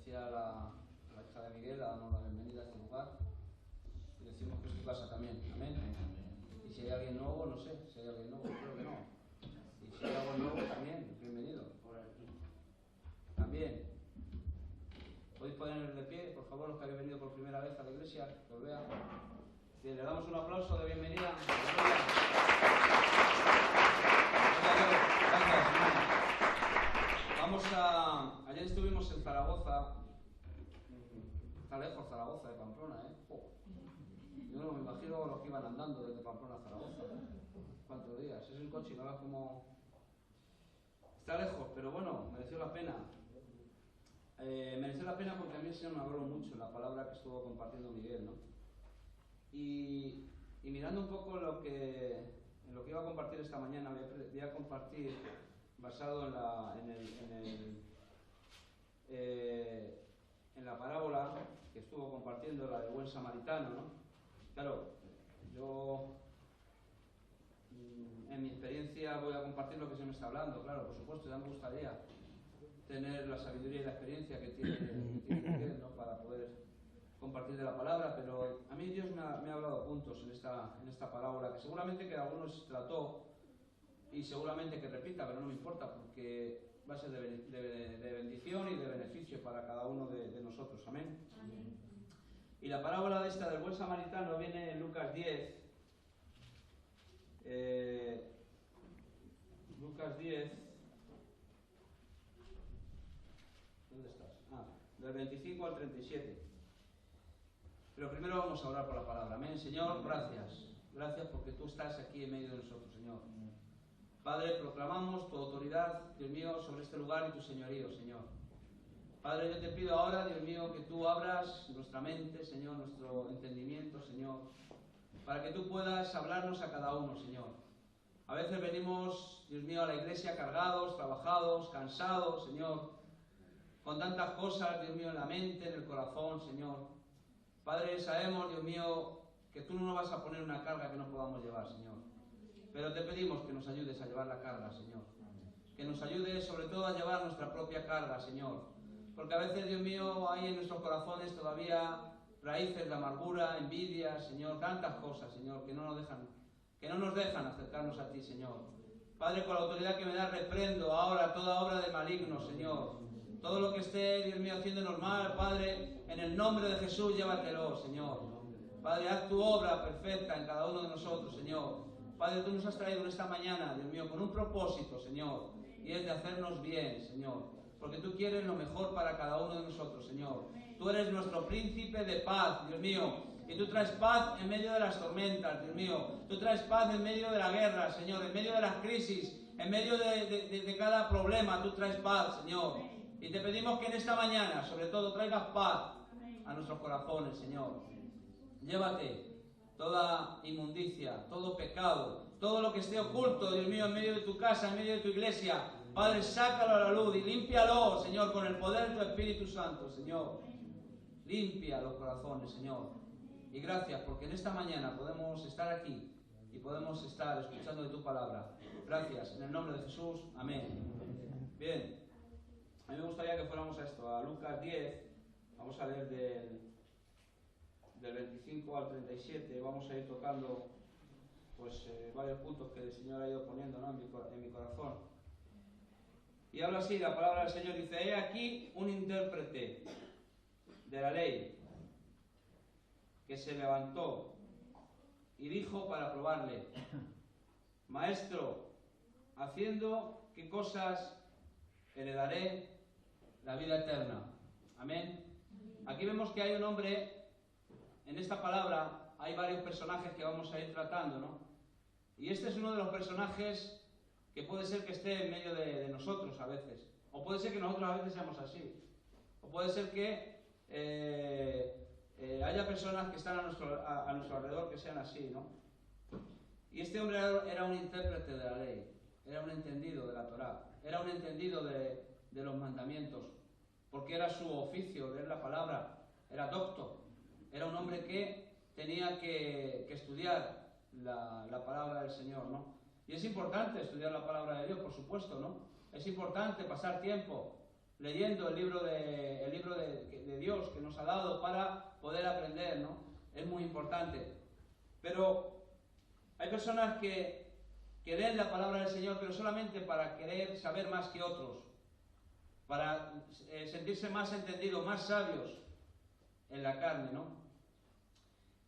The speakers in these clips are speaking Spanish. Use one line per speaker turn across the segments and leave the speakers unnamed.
especial a la hija de Miguel, a darnos la bienvenida a este lugar y decimos que es tu casa también. Amén. Y si hay alguien nuevo, no sé, si hay alguien nuevo, creo que no. Y si hay algo nuevo también, bienvenido. También. ¿Podéis poner de pie, por favor, los que habéis venido por primera vez a la iglesia, que os vean? Bien, le damos un aplauso de bienvenida. Gracias, hermano. Ayer estuvimos en Zaragoza. Está lejos Zaragoza de Pamplona, ¿eh? Oh. Yo no me imagino los que iban andando desde Pamplona a Zaragoza. ¿Cuántos días? Es un coche, ¿no? Como... Está lejos, pero bueno, mereció la pena. Mereció la pena porque a mí el Señor me habló mucho en la palabra que estuvo compartiendo Miguel, ¿no? Y mirando un poco en lo que iba a compartir esta mañana, voy a compartir basado en la parábola que estuvo compartiendo, la del buen samaritano, ¿no? Claro, yo en mi experiencia voy a compartir lo que se me está hablando, claro, por supuesto, ya me gustaría tener la sabiduría y la experiencia que tiene Miguel, ¿no? Para poder compartir de la palabra, pero a mí Dios me ha hablado puntos en esta parábola que seguramente que algunos trató y seguramente que repita, pero no me importa porque va a ser de bendición y de beneficio para cada uno de nosotros. Amén. Amén. Y la parábola de esta del buen samaritano viene en Lucas 10. Lucas 10. ¿Dónde estás? Del 25 al 37. Pero primero vamos a orar por la palabra. Amén. Señor, gracias. Gracias porque tú estás aquí en medio de nosotros, Señor. Padre, proclamamos tu autoridad, Dios mío, sobre este lugar y tu señorío, Señor. Padre, yo te pido ahora, Dios mío, que tú abras nuestra mente, Señor, nuestro entendimiento, Señor, para que tú puedas hablarnos a cada uno, Señor. A veces venimos, Dios mío, a la iglesia cargados, trabajados, cansados, Señor, con tantas cosas, Dios mío, en la mente, en el corazón, Señor. Padre, sabemos, Dios mío, que tú no nos vas a poner una carga que no podamos llevar, Señor. Pero te pedimos que nos ayudes a llevar la carga, Señor. Que nos ayudes sobre todo a llevar nuestra propia carga, Señor. Porque a veces, Dios mío, hay en nuestros corazones todavía raíces de amargura, envidia, Señor, tantas cosas, Señor, que no nos dejan acercarnos a ti, Señor. Padre, con la autoridad que me da, reprendo ahora toda obra de maligno, Señor. Todo lo que esté, Dios mío, haciéndonos mal, Padre, en el nombre de Jesús, llévatelo, Señor. Padre, haz tu obra perfecta en cada uno de nosotros, Señor. Padre, tú nos has traído en esta mañana, Dios mío, con un propósito, Señor, y es de hacernos bien, Señor, porque tú quieres lo mejor para cada uno de nosotros, Señor. Tú eres nuestro príncipe de paz, Dios mío, y tú traes paz en medio de las tormentas, Dios mío. Tú traes paz en medio de la guerra, Señor, en medio de las crisis, en medio de cada problema, tú traes paz, Señor. Y te pedimos que en esta mañana, sobre todo, traigas paz a nuestros corazones, Señor. Llévate toda inmundicia, todo pecado, todo lo que esté oculto, Dios mío, en medio de tu casa, en medio de tu iglesia. Padre, sácalo a la luz y límpialo, Señor, con el poder de tu Espíritu Santo, Señor. Limpia los corazones, Señor. Y gracias, porque en esta mañana podemos estar aquí y podemos estar escuchando de tu palabra. Gracias, en el nombre de Jesús. Amén. Bien, a mí me gustaría que fuéramos a esto, a Lucas 10. Vamos a leer del 25 al 37, vamos a ir tocando varios puntos que el Señor ha ido poniendo, ¿no? en mi corazón. Y habla así, la palabra del Señor dice: he aquí un intérprete de la ley que se levantó y dijo para probarle: Maestro, haciendo qué cosas heredaré la vida eterna. Amén. Aquí vemos que hay un hombre. En esta palabra hay varios personajes que vamos a ir tratando, ¿no? Y este es uno de los personajes que puede ser que esté en medio de nosotros a veces. O puede ser que nosotros a veces seamos así. O puede ser que haya personas que están a nuestro alrededor que sean así, ¿no? Y este hombre era un intérprete de la ley. Era un entendido de la Torá. Era un entendido de los mandamientos. Porque era su oficio leer la palabra. Era docto. Era un hombre que tenía que estudiar la palabra del Señor, ¿no? Y es importante estudiar la palabra de Dios, por supuesto, ¿no? Es importante pasar tiempo leyendo el libro de Dios que nos ha dado para poder aprender, ¿no? Es muy importante. Pero hay personas que leen la palabra del Señor, pero solamente para querer saber más que otros, para sentirse más entendidos, más sabios en la carne, ¿no?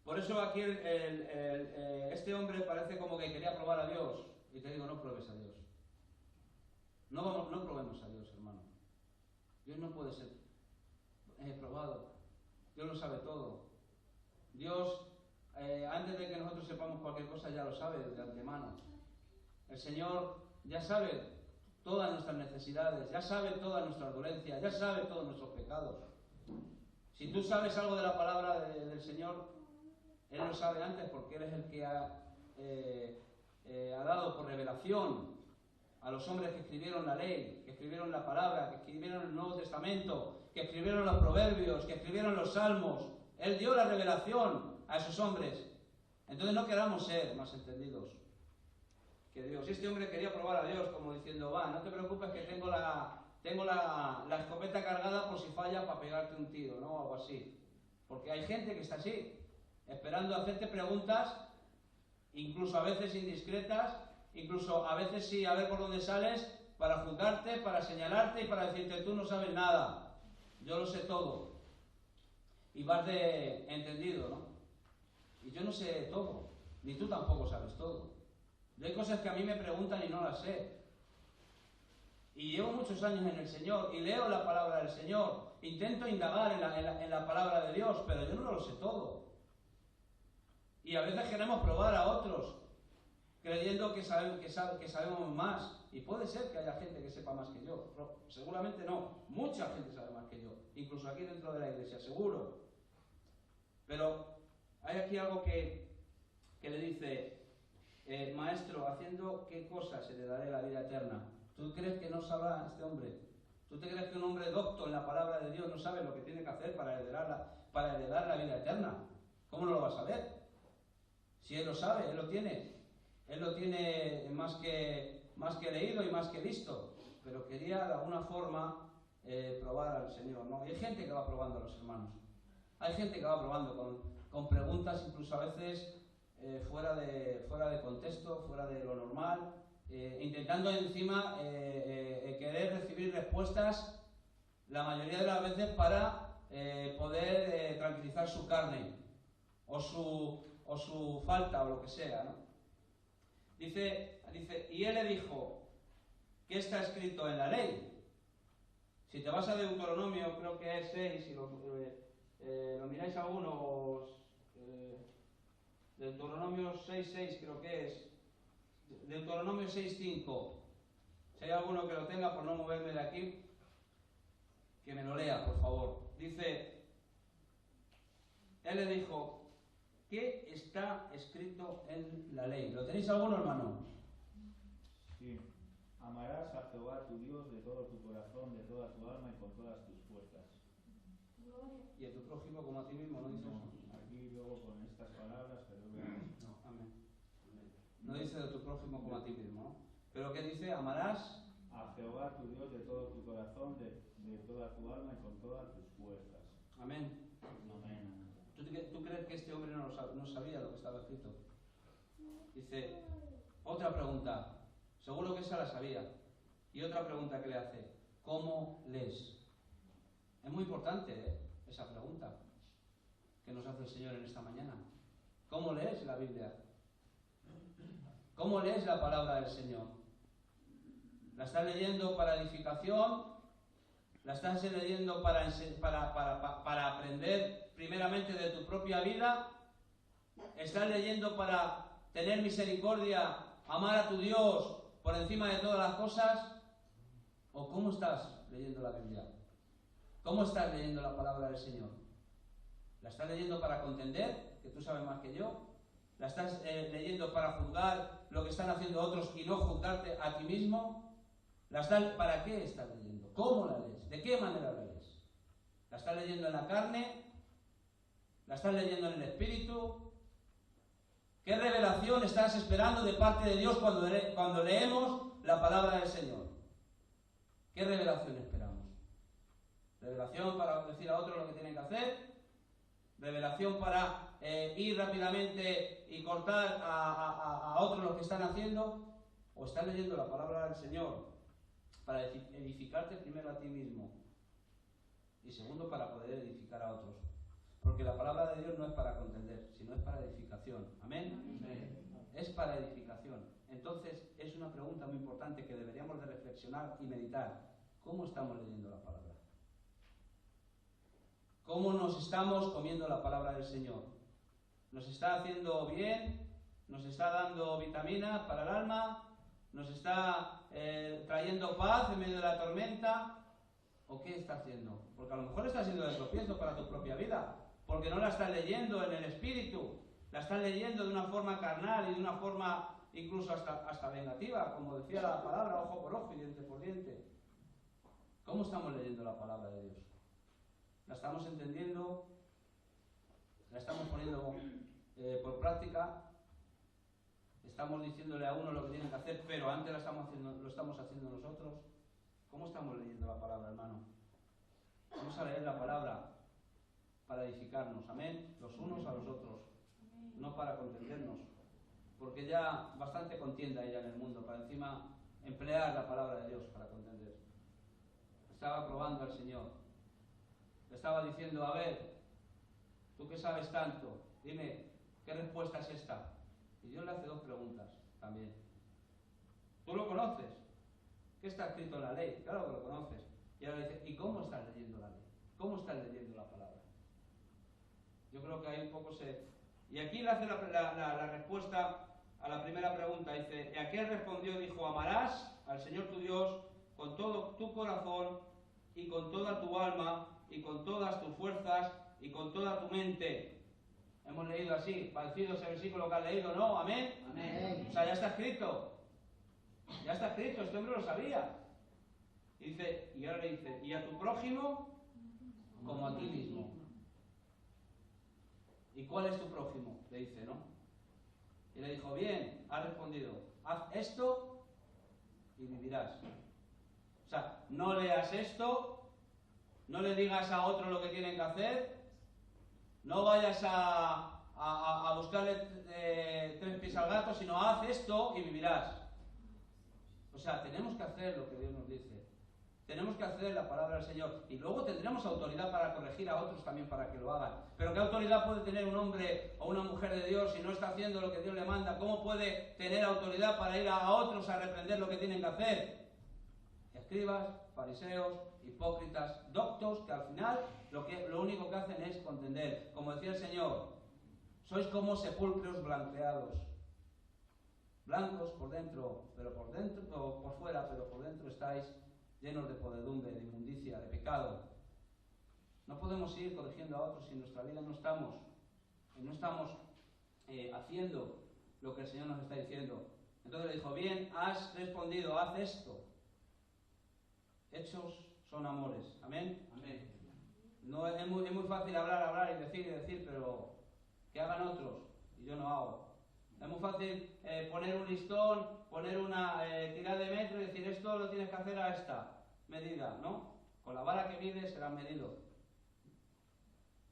Por eso aquí este hombre parece como que quería probar a Dios. Y te digo, no pruebes a Dios. No probemos a Dios, hermano. Dios no puede ser probado. Dios lo sabe todo. Dios, antes de que nosotros sepamos cualquier cosa, ya lo sabe de antemano. El Señor ya sabe todas nuestras necesidades, ya sabe todas nuestras dolencias, ya sabe todos nuestros pecados. Si tú sabes algo de la palabra del Señor, Él lo sabe antes, porque Él es el que ha dado por revelación a los hombres que escribieron la ley, que escribieron la palabra, que escribieron el Nuevo Testamento, que escribieron los proverbios, que escribieron los salmos. Él dio la revelación a esos hombres. Entonces no queramos ser más entendidos que Dios. Este hombre quería probar a Dios, como diciendo, va, no te preocupes que tengo la escopeta cargada por si falla para pegarte un tiro, ¿no? O algo así. Porque hay gente que está así, esperando hacerte preguntas, incluso a veces indiscretas, incluso a veces sí, a ver por dónde sales, para juzgarte, para señalarte y para decirte, tú no sabes nada, yo lo sé todo. Y vas de entendido, ¿no? Y yo no sé todo, ni tú tampoco sabes todo. Yo hay cosas que a mí me preguntan y no las sé. Y llevo muchos años en el Señor y leo la palabra del Señor. Intento indagar en la palabra de Dios, pero yo no lo sé todo. Y a veces queremos probar a otros, creyendo que sabemos más. Y puede ser que haya gente que sepa más que yo. Pero seguramente no. Mucha gente sabe más que yo. Incluso aquí dentro de la iglesia, seguro. Pero hay aquí algo que le dice... maestro, ¿haciendo qué cosas se le daré la vida eterna? ¿Tú crees que no sabrá este hombre? ¿Tú te crees que un hombre docto en la palabra de Dios no sabe lo que tiene que hacer para heredar la vida eterna? ¿Cómo no lo va a saber? Si él lo sabe, él lo tiene. Él lo tiene más que leído y más que visto. Pero quería de alguna forma probar al Señor, ¿no? Y hay gente que va probando a los hermanos. Hay gente que va probando con preguntas, incluso a veces... fuera de contexto, fuera de lo normal, intentando encima querer recibir respuestas la mayoría de las veces para poder tranquilizar su carne o su falta o lo que sea, ¿no? Dice, y él le dijo, ¿qué está escrito en la ley? Si te vas a Deuteronomio, creo que es 6, si lo miráis algunos... Deuteronomio 6.6 creo que es, Deuteronomio 6.5, si hay alguno que lo tenga por no moverme de aquí, que me lo lea, por favor. Dice, él le dijo, ¿qué está escrito en la ley? ¿Lo tenéis alguno, hermano?
Sí, amarás a Jehová tu Dios de todo tu corazón, de toda tu alma y con todas tus fuerzas.
Y a tu prójimo como a ti mismo, ¿no dice eso?
Aquí luego con estas palabras, pero
no, amén. No dice de tu prójimo como a ti mismo, ¿no? Pero ¿qué dice? Amarás
a Jehová tu Dios de todo tu corazón, de toda tu alma y con todas tus fuerzas.
Amén.
Amén.
¿Tú crees que este hombre no sabía lo que estaba escrito? Dice, otra pregunta, seguro que esa la sabía. Y otra pregunta que le hace, ¿cómo lees? Es muy importante, esa pregunta que nos hace el Señor en esta mañana. ¿Cómo lees la Biblia? ¿Cómo lees la palabra del Señor? ¿La estás leyendo para edificación? ¿La estás leyendo para aprender primeramente de tu propia vida? ¿Estás leyendo para tener misericordia, amar a tu Dios por encima de todas las cosas? ¿O cómo estás leyendo la Biblia? ¿Cómo estás leyendo la palabra del Señor? ¿La estás leyendo para contender, que tú sabes más que yo? ¿La estás leyendo para juzgar lo que están haciendo otros y no juzgarte a ti mismo? ¿Para qué estás leyendo? ¿Cómo la lees? ¿De qué manera la lees? ¿La estás leyendo en la carne? ¿La estás leyendo en el Espíritu? ¿Qué revelación estás esperando de parte de Dios cuando leemos la palabra del Señor? ¿Qué revelación esperamos? Revelación para decir a otros lo que tienen que hacer. Revelación para ir rápidamente y cortar a otros lo que están haciendo. O estás leyendo la palabra del Señor para edificarte primero a ti mismo. Y segundo, para poder edificar a otros. Porque la palabra de Dios no es para contender, sino es para edificación. ¿Amén? Amén. Es para edificación. Entonces, es una pregunta muy importante que deberíamos de reflexionar y meditar. ¿Cómo estamos leyendo la palabra? ¿Cómo nos estamos comiendo la palabra del Señor? ¿Nos está haciendo bien? ¿Nos está dando vitaminas para el alma? ¿Nos está trayendo paz en medio de la tormenta? ¿O qué está haciendo? Porque a lo mejor está siendo de tropiezo para tu propia vida, porque no la estás leyendo en el espíritu, la estás leyendo de una forma carnal y de una forma incluso hasta vengativa, como decía la palabra, ojo por ojo y diente por diente. ¿Cómo estamos leyendo la palabra de Dios? ¿La estamos entendiendo? ¿La estamos poniendo por práctica? ¿Estamos diciéndole a uno lo que tiene que hacer, pero antes lo estamos haciendo nosotros? ¿Cómo estamos leyendo la palabra, hermano? Vamos a leer la palabra para edificarnos, amén, los unos a los otros, no para contendernos, porque ya bastante contienda ella en el mundo, para encima emplear la palabra de Dios para contender. Estaba probando al Señor, le estaba diciendo, a ver, tú que sabes tanto, dime, ¿qué respuesta es esta? Y Dios le hace dos preguntas también. ¿Tú lo conoces? ¿Qué está escrito en la ley? Claro que lo conoces. Y ahora dice, ¿y cómo estás leyendo la ley? ¿Cómo estás leyendo la palabra? Yo creo que ahí un poco se... Y aquí le hace la respuesta a la primera pregunta. Dice, y aquel respondió, dijo, amarás al Señor tu Dios con todo tu corazón y con toda tu alma y con todas tus fuerzas y con toda tu mente. Hemos leído así, parecido ese versículo que has leído, ¿no? ¿Amén? Amén. O sea, ya está escrito. Ya está escrito, este hombre lo sabía. Y dice, y ahora le dice, y a tu prójimo como a ti mismo. ¿Y cuál es tu prójimo? Le dice, ¿no? Y le dijo, bien, ha respondido, haz esto y vivirás. O sea, no leas esto, no le digas a otro lo que tienen que hacer, no vayas a buscarle tres pies al gato, sino haz esto y vivirás. O sea, tenemos que hacer lo que Dios nos dice. Tenemos que hacer la palabra del Señor. Y luego tendremos autoridad para corregir a otros también para que lo hagan. Pero ¿qué autoridad puede tener un hombre o una mujer de Dios si no está haciendo lo que Dios le manda? ¿Cómo puede tener autoridad para ir a otros a reprender lo que tienen que hacer? Escribas, fariseos, hipócritas, doctos, que al final lo único que hacen es contender. Como decía el Señor, sois como sepulcros blanqueados. Blancos por dentro, pero por fuera, pero por dentro estáis llenos de podredumbre, de inmundicia, de pecado. No podemos ir corrigiendo a otros si en nuestra vida no estamos haciendo lo que el Señor nos está diciendo. Entonces le dijo, bien, has respondido, haz esto. Hechos son amores. ¿Amén? Amén. No, es muy fácil hablar y decir, pero que hagan otros y yo no hago. Es muy fácil poner un listón, poner una tirada de metro y decir esto lo tienes que hacer a esta medida, ¿no? Con la vara que mides serás medido.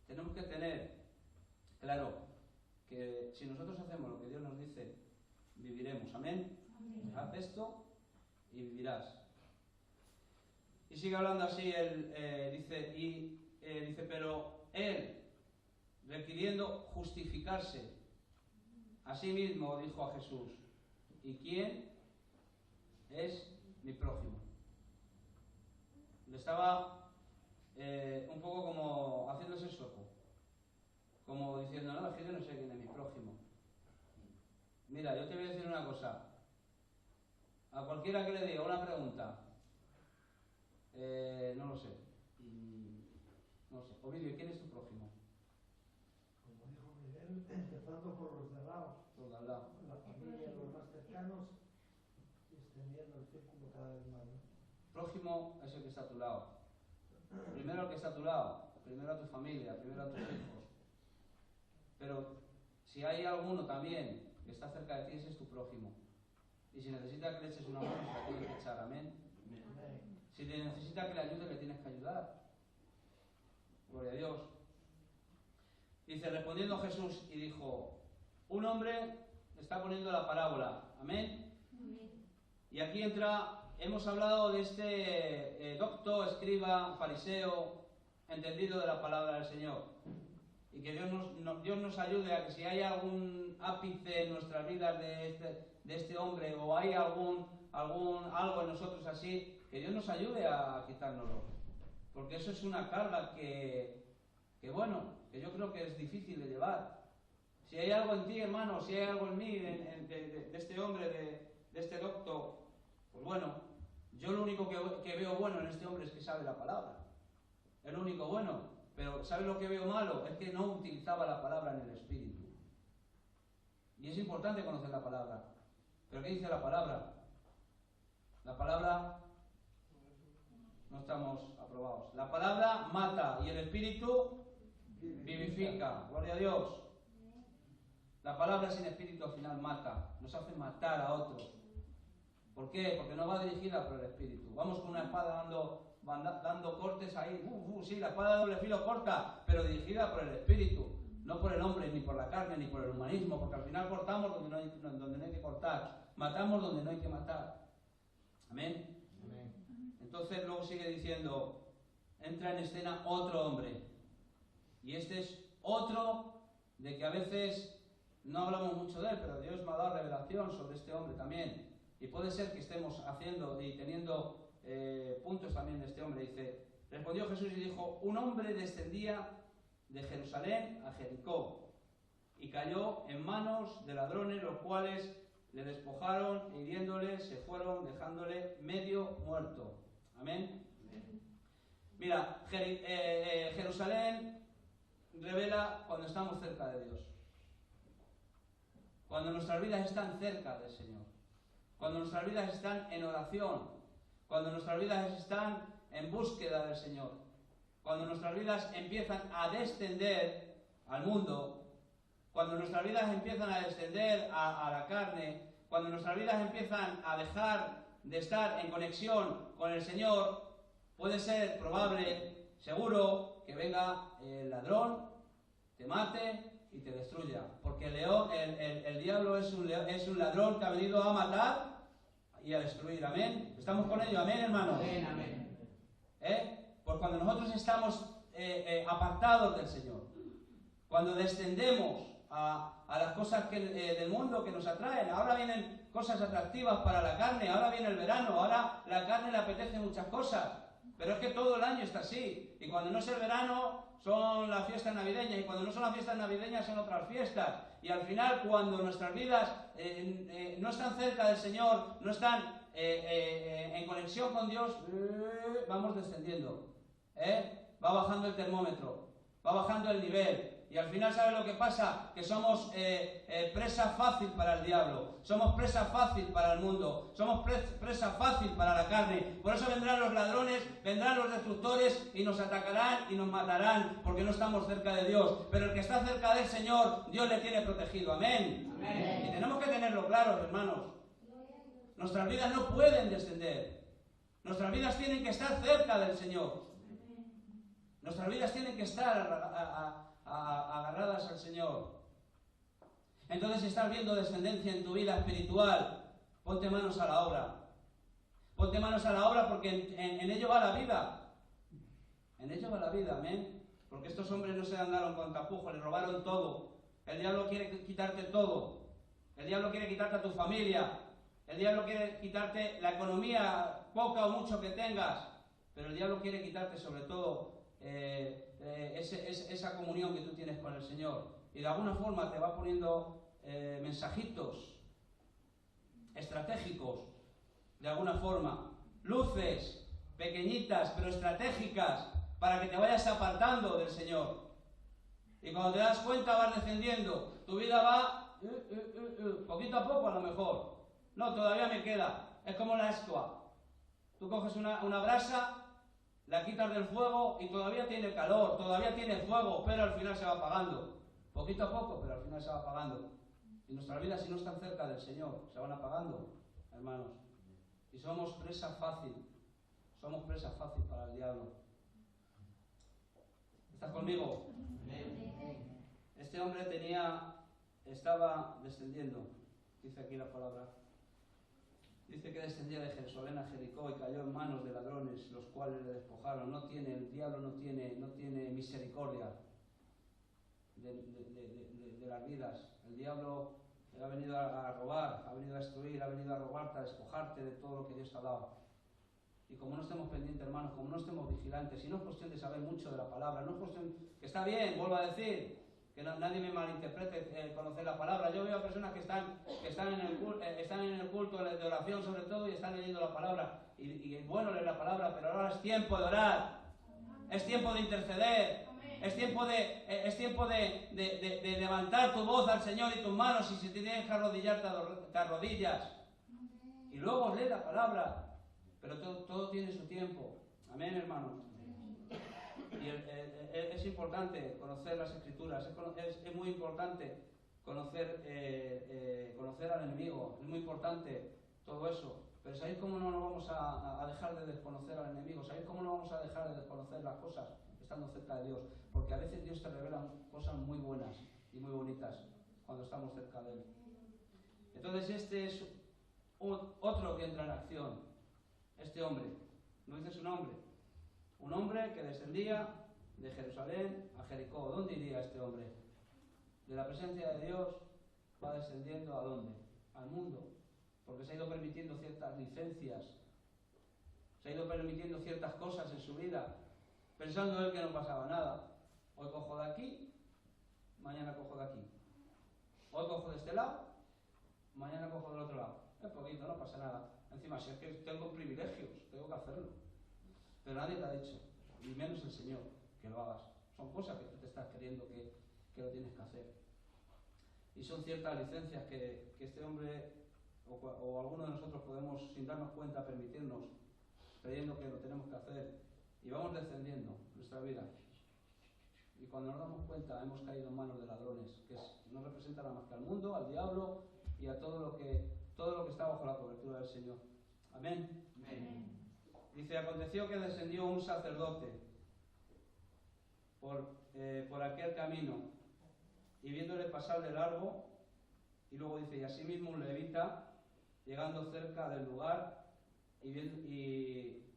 Tenemos que tener claro que si nosotros hacemos lo que Dios nos dice, viviremos. ¿Amén? Amén. Haz esto y vivirás. Y sigue hablando así, dice, pero él, requiriendo justificarse, así mismo dijo a Jesús, ¿y quién es mi prójimo? Le estaba un poco como haciéndose sueco, como diciendo, no, es que yo no sé quién es mi prójimo. Mira, yo te voy a decir una cosa, a cualquiera que le diga una pregunta, no lo sé, Ovidio, ¿quién es tu prójimo?
Como dijo Miguel, empezando por los de al lado, la familia, los más cercanos, y extendiendo el círculo cada vez más, ¿no?
Prójimo es el que está a tu lado. Primero el que está a tu lado, primero a tu familia, primero a tus hijos. Pero si hay alguno también que está cerca de ti, ese es tu prójimo. Y si necesita que le eches una mano, la tienes que echar, amén. Si le necesita que le ayude, le tienes que ayudar. gloria a Dios. Dice, respondiendo Jesús y dijo, un hombre está poniendo la parábola, amén. Y aquí hemos hablado de este doctor, escriba, fariseo, entendido de la palabra del Señor. Y que Dios nos ayude a que si hay algún ápice en nuestras vidas de este hombre, o hay algo en nosotros así, que Dios nos ayude a quitárnoslo. Porque eso es una carga que yo creo que es difícil de llevar. Si hay algo en ti, hermano, si hay algo en mí, de este hombre, de este doctor, pues bueno, yo lo único que veo bueno en este hombre es que sabe la palabra. Es lo único bueno. Pero ¿sabe lo que veo malo? Es que no utilizaba la palabra en el Espíritu. Y es importante conocer la palabra. ¿Pero qué dice la palabra? La palabra, no estamos aprobados. La palabra mata y el Espíritu vivifica. Gloria a Dios. La palabra sin Espíritu al final mata. Nos hace matar a otros. ¿Por qué? Porque no va dirigida por el Espíritu. Vamos con una espada dando cortes ahí. Sí, la espada de doble filo corta, pero dirigida por el Espíritu. No por el hombre, ni por la carne, ni por el humanismo. Porque al final cortamos donde no hay que cortar. Matamos donde no hay que matar. Amén. Amén. Entonces luego sigue diciendo, entra en escena otro hombre. Y este es otro de que a veces no hablamos mucho de él, pero Dios me ha dado revelación sobre este hombre también. Y puede ser que estemos haciendo y teniendo puntos también de este hombre. Dice, respondió Jesús y dijo, un hombre descendía de Jerusalén a Jericó y cayó en manos de ladrones, los cuales le despojaron e hiriéndole se fueron, dejándole medio muerto. Amén. Mira, Jerusalén revela cuando estamos cerca de Dios, cuando nuestras vidas están cerca del Señor, cuando nuestras vidas están en oración, cuando nuestras vidas están en búsqueda del Señor, cuando nuestras vidas empiezan a descender al mundo, cuando nuestras vidas empiezan a descender a la carne, cuando nuestras vidas empiezan a dejar de estar en conexión con el Señor, puede ser probable, seguro, que venga el ladrón, te mate y te destruya. Porque el diablo es un ladrón que ha venido a matar y a destruir. Amén. ¿Estamos con ello? Amén, hermanos.
Amén, amén.
Pues cuando nosotros estamos apartados del Señor, cuando descendemos a las cosas del mundo que nos atraen, ahora vienen cosas atractivas para la carne, ahora viene el verano, ahora la carne le apetece muchas cosas, pero es que todo el año está así. Y cuando no es el verano son las fiestas navideñas, y cuando no son las fiestas navideñas son otras fiestas. Y al final, cuando nuestras vidas no están cerca del Señor, no están en conexión con Dios, vamos descendiendo. Va bajando el termómetro, va bajando el nivel. Y al final, ¿sabe lo que pasa? Que somos presa fácil para el diablo, somos presa fácil para el mundo, somos presa fácil para la carne. Por eso vendrán los ladrones, vendrán los destructores y nos atacarán y nos matarán, porque no estamos cerca de Dios. Pero el que está cerca del Señor, Dios le tiene protegido. Amén. Amén. Y tenemos que tenerlo claro, hermanos. Nuestras vidas no pueden descender. Nuestras vidas tienen que estar cerca del Señor. Nuestras vidas tienen que estar agarradas al Señor. Entonces, si estás viendo descendencia en tu vida espiritual, ponte manos a la obra. Ponte manos a la obra, porque en ello va la vida. En ello va la vida, amén. Porque estos hombres no se andaron con tapujos, les robaron todo. El diablo quiere quitarte todo. El diablo quiere quitarte a tu familia. El diablo quiere quitarte la economía, poca o mucho que tengas. Pero el diablo quiere quitarte sobre todo esa comunión que tú tienes con el Señor, y de alguna forma te va poniendo mensajitos estratégicos, de alguna forma, luces pequeñitas pero estratégicas para que te vayas apartando del Señor. Y cuando te das cuenta vas descendiendo, tu vida va poquito a poco, a lo mejor. No, todavía me queda. Es como la escoba. Tú coges una brasa, la quitas del fuego y todavía tiene calor, todavía tiene fuego, pero al final se va apagando. Poquito a poco, pero al final se va apagando. Y nuestras vidas, si no están cerca del Señor, se van apagando, hermanos. Y somos presa fácil. Somos presa fácil para el diablo. ¿Estás conmigo? Este hombre estaba descendiendo, dice aquí la palabra. Dice que descendía de Jerusalén a Jericó y cayó en manos de ladrones, los cuales le despojaron. El diablo no tiene misericordia de las vidas. El diablo ha venido a robar, ha venido a destruir, ha venido a robarte, a despojarte de todo lo que Dios te ha dado. Y como no estemos pendientes, hermanos, como no estemos vigilantes, y no es cuestión de saber mucho de la palabra, no es cuestión, que está bien, vuelvo a decir, que nadie me malinterprete conocer la palabra. Yo veo a personas que están en el culto de oración sobre todo y están leyendo la palabra. Y es bueno leer la palabra, pero ahora es tiempo de orar, es tiempo de interceder, es tiempo de levantar tu voz al Señor y tus manos, y si te tienes que arrodillar, te arrodillas. Y luego lee la palabra. Pero todo tiene su tiempo. Amén, hermanos. Y es importante conocer las Escrituras, es muy importante conocer al enemigo, es muy importante todo eso. Pero ¿sabéis cómo no nos vamos a dejar de desconocer al enemigo? ¿Sabéis cómo no vamos a dejar de desconocer las cosas estando cerca de Dios? Porque a veces Dios te revela cosas muy buenas y muy bonitas cuando estamos cerca de Él. Entonces este es otro que entra en acción. Este hombre, no dice su nombre, un hombre que descendía de Jerusalén a Jericó. ¿Dónde iría este hombre? De la presencia de Dios va descendiendo ¿a dónde? Al mundo, porque se ha ido permitiendo ciertas licencias, se ha ido permitiendo ciertas cosas en su vida, pensando él que no pasaba nada. Hoy cojo de aquí, mañana cojo de aquí. Hoy cojo de este lado, mañana cojo del otro lado. Es poquito, no pasa nada. Encima, si es que tengo privilegios, tengo que hacerlo. Pero nadie te ha dicho, y menos el Señor, que lo hagas. Son cosas que tú te estás creyendo que lo tienes que hacer. Y son ciertas licencias que este hombre o alguno de nosotros podemos, sin darnos cuenta, permitirnos, creyendo que lo tenemos que hacer. Y vamos descendiendo nuestra vida. Y cuando nos damos cuenta, hemos caído en manos de ladrones, que no representan nada más que al mundo, al diablo y a todo lo que está bajo la cobertura del Señor. Amén. Amén. Dice, aconteció que descendió un sacerdote por aquel camino, y viéndole pasar de largo, y luego dice, y asimismo un levita, llegando cerca del lugar, y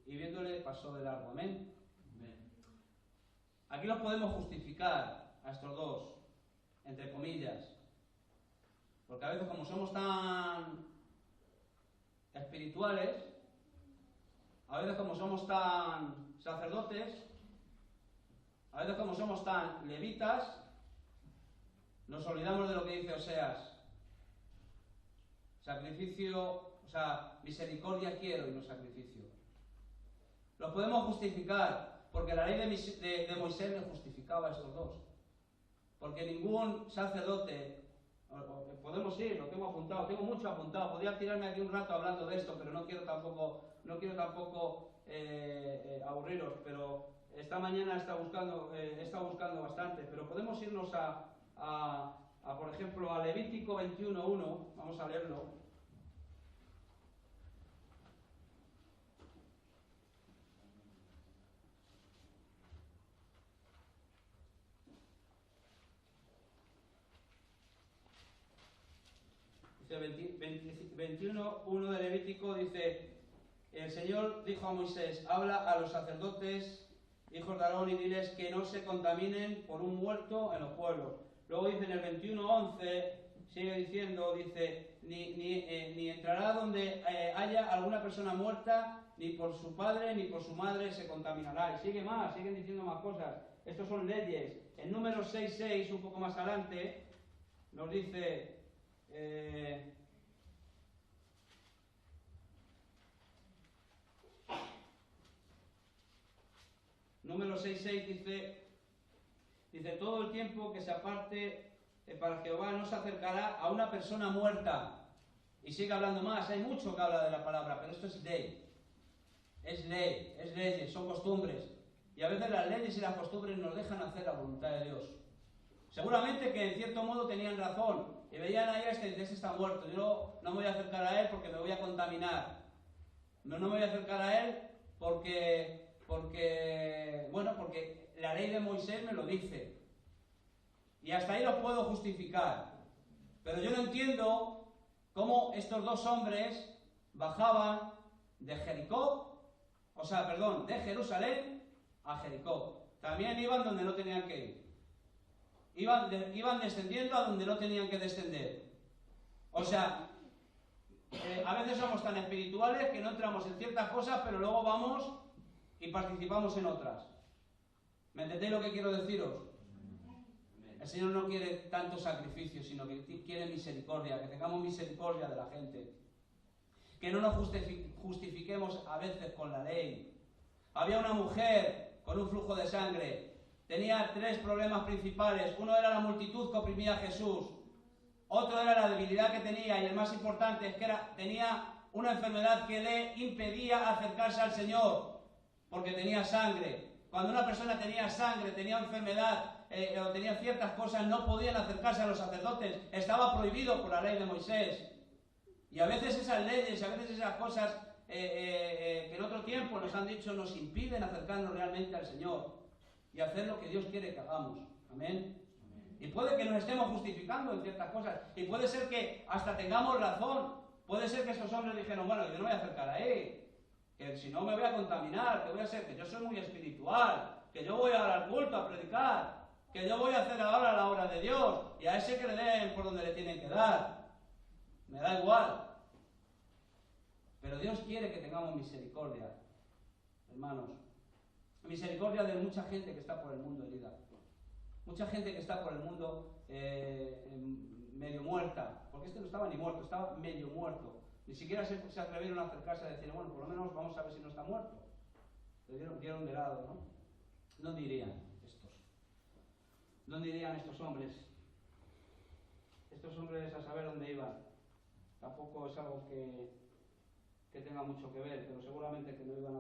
viéndole pasó de largo. Amén. Amén. Aquí los podemos justificar a estos dos, entre comillas, porque a veces como somos tan espirituales, a veces como somos tan sacerdotes, a veces como somos tan levitas, nos olvidamos de lo que dice Oseas. Misericordia quiero y no sacrificio. Los podemos justificar, porque la ley de Moisés les justificaba a estos dos. Porque ningún sacerdote, podemos ir, lo tengo apuntado, tengo mucho apuntado, podría tirarme aquí un rato hablando de esto, pero no quiero tampoco aburriros, pero esta mañana he estado buscando bastante, pero podemos irnos por ejemplo, a Levítico 21:1, vamos a leerlo. Dice 21:1 de Levítico, dice, el Señor dijo a Moisés, habla a los sacerdotes, hijos de Aarón, y diles que no se contaminen por un muerto en los pueblos. Luego dice en el 21:11, sigue diciendo, dice, ni entrará donde haya alguna persona muerta, ni por su padre ni por su madre se contaminará. Y siguen diciendo más cosas. Estos son leyes. En número 6:6, un poco más adelante, nos dice... número 6:6 dice, todo el tiempo que se aparte para Jehová no se acercará a una persona muerta. Y sigue hablando más, hay mucho que habla de la palabra, pero esto es ley. Es leyes, son costumbres. Y a veces las leyes y las costumbres nos dejan hacer la voluntad de Dios. Seguramente que en cierto modo tenían razón. Y veían ahí este está muerto. Yo no me voy a acercar a él porque me voy a contaminar. No me voy a acercar a él porque la ley de Moisés me lo dice. Y hasta ahí lo puedo justificar. Pero yo no entiendo cómo estos dos hombres bajaban de de Jerusalén a Jericó. También iban donde no tenían que ir. Iban descendiendo a donde no tenían que descender. O sea, a veces somos tan espirituales que no entramos en ciertas cosas, pero luego vamos y participamos en otras. ¿Me entendéis lo que quiero deciros? El Señor no quiere tanto sacrificio, sino que quiere misericordia, que tengamos misericordia de la gente. Que no nos justifiquemos a veces con la ley. Había una mujer con un flujo de sangre. Tenía 3 problemas principales. Uno era la multitud que oprimía a Jesús. Otro era la debilidad que tenía. Y el más importante es que tenía una enfermedad que le impedía acercarse al Señor. Porque tenía sangre. Cuando una persona tenía sangre, tenía enfermedad o tenía ciertas cosas, no podían acercarse a los sacerdotes. Estaba prohibido por la ley de Moisés. Y a veces esas leyes, a veces esas cosas que en otro tiempo nos han dicho, nos impiden acercarnos realmente al Señor y hacer lo que Dios quiere que hagamos. Amén. Y puede que nos estemos justificando en ciertas cosas. Y puede ser que hasta tengamos razón. Puede ser que estos hombres dijeron, bueno, yo no me voy a acercar a él. Que si no me voy a contaminar, que voy a ser, que yo soy muy espiritual, que yo voy ahora al culto a predicar, que yo voy a hacer ahora la obra de Dios, y a ese que le den por donde le tienen que dar. Me da igual. Pero Dios quiere que tengamos misericordia, hermanos. Misericordia de mucha gente que está por el mundo herida. Mucha gente que está por el mundo medio muerta. Porque este no estaba ni muerto, estaba medio muerto. Ni siquiera se atrevieron a acercarse a decir, bueno, por lo menos vamos a ver si no está muerto. Le dieron de lado, ¿no? ¿Dónde irían estos? ¿Dónde irían estos hombres? Estos hombres a saber dónde iban. Tampoco es algo que tenga mucho que ver, pero seguramente que no iban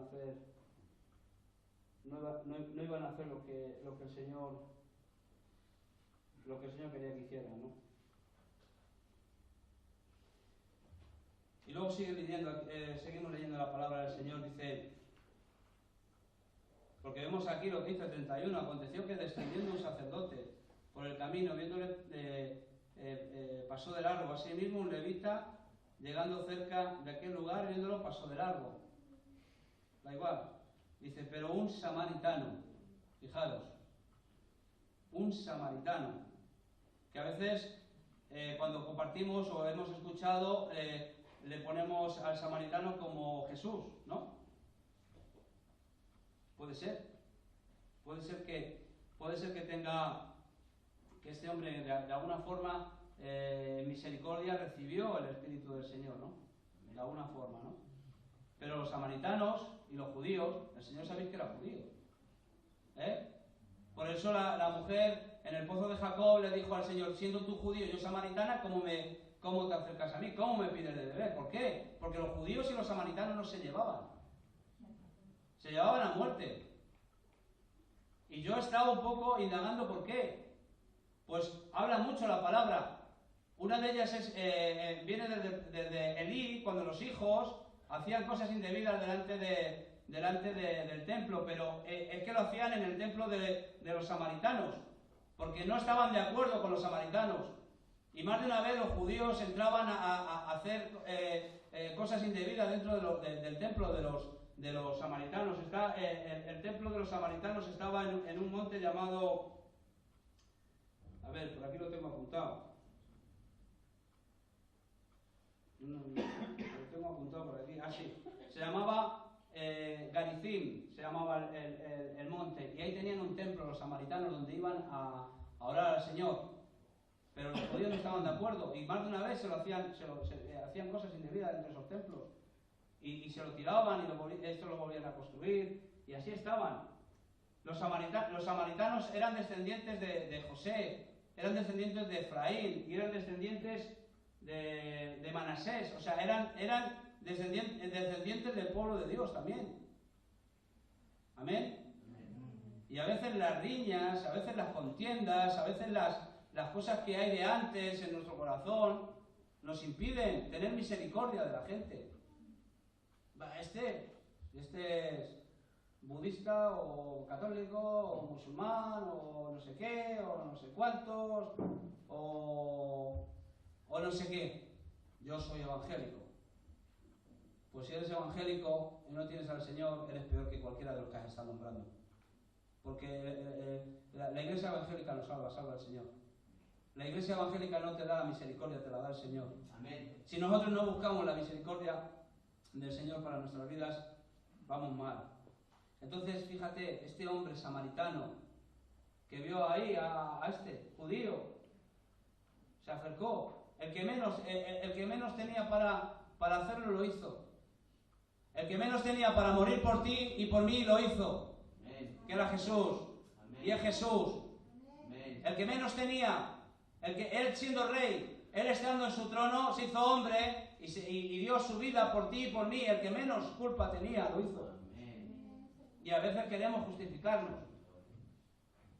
a hacer lo que el Señor quería que hicieran, ¿no? Y luego seguimos leyendo la palabra del Señor, dice, porque vemos aquí lo que dice el 31, aconteció que descendiendo un sacerdote por el camino, viéndole, pasó de largo, asimismo un levita, llegando cerca de aquel lugar, viéndolo, pasó de largo. Da igual. Dice, pero un samaritano, fijaros, un samaritano, que a veces cuando compartimos o hemos escuchado, le ponemos al samaritano como Jesús, ¿no? Puede ser que tenga, que este hombre de alguna forma misericordia recibió el Espíritu del Señor, ¿no? De alguna forma, ¿no? Pero los samaritanos y los judíos, el Señor sabéis que era judío, Por eso la mujer en el pozo de Jacob le dijo al Señor, siendo tú judío y yo samaritana, ¿cómo te acercas a mí? ¿Cómo me pides de beber? ¿Por qué? Porque los judíos y los samaritanos no se llevaban. Se llevaban a muerte. Y yo he estado un poco indagando por qué. Pues habla mucho la palabra. Una de ellas viene desde Elí, cuando los hijos hacían cosas indebidas delante del templo, pero es que lo hacían en el templo de los samaritanos, porque no estaban de acuerdo con los samaritanos. Y más de una vez los judíos entraban a hacer cosas indebidas dentro del templo de los samaritanos. El templo de los samaritanos estaba en un monte llamado... A ver, por aquí lo tengo apuntado. Lo tengo apuntado por aquí. Ah, sí. Se llamaba Garizim, se llamaba el monte. Y ahí tenían un templo los samaritanos donde iban a orar al Señor. Pero los judíos no estaban de acuerdo. Y más de una vez hacían cosas indebidas dentro de esos templos. Y se lo tiraban y esto lo volvían a construir. Y así estaban. Los samaritanos eran descendientes de José, eran descendientes de Efraín y eran descendientes de Manasés. O sea, eran descendientes del pueblo de Dios también. Amén. Y a veces las riñas, a veces las contiendas, a veces las cosas que hay de antes en nuestro corazón nos impiden tener misericordia de la gente. Este es budista o católico o musulmán o no sé qué o no sé cuántos o no sé qué. Yo soy evangélico. Pues si eres evangélico y no tienes al Señor, eres peor que cualquiera de los que has estado nombrando. Porque la iglesia evangélica no salva, salva al Señor. La iglesia evangélica no te da la misericordia, te la da el Señor.
Amén.
Si nosotros no buscamos la misericordia del Señor para nuestras vidas, vamos mal. Entonces, fíjate, este hombre samaritano que vio ahí a este judío, se acercó. El que menos tenía para hacerlo, lo hizo. El que menos tenía para morir por ti y por mí, lo hizo.
Amén.
Que era Jesús.
Amén.
Y es Jesús.
Amén.
El que menos tenía, él siendo rey, él estando en su trono, se hizo hombre y dio su vida por ti y por mí. El que menos culpa tenía, lo hizo.
Amén.
Y a veces queremos justificarnos.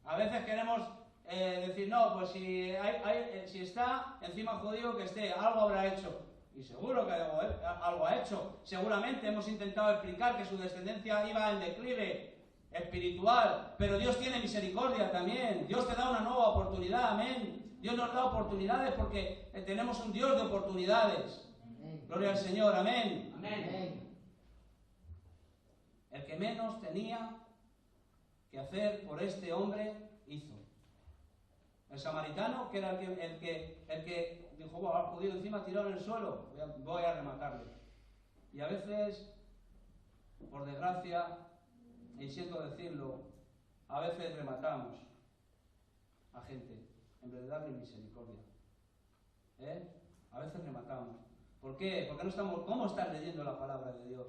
A veces queremos decir, no, pues si está encima judío, que esté, algo habrá hecho. Y seguro que algo ha hecho. Seguramente hemos intentado explicar que su descendencia iba en declive espiritual, pero Dios tiene misericordia también. Dios te da una nueva oportunidad, amén. Dios nos da oportunidades porque tenemos un Dios de oportunidades.
Amén.
Gloria al Señor, amén.
Amén.
El que menos tenía que hacer por este hombre, hizo. El samaritano, que era el que dijo, bueno, al judío encima tirado en el suelo, voy a rematarle. Y a veces, por desgracia, y siento decirlo, a veces rematamos a gente en vez de darle misericordia. A veces rematamos. ¿Por qué? Porque no estamos. ¿Cómo estás leyendo la palabra de Dios?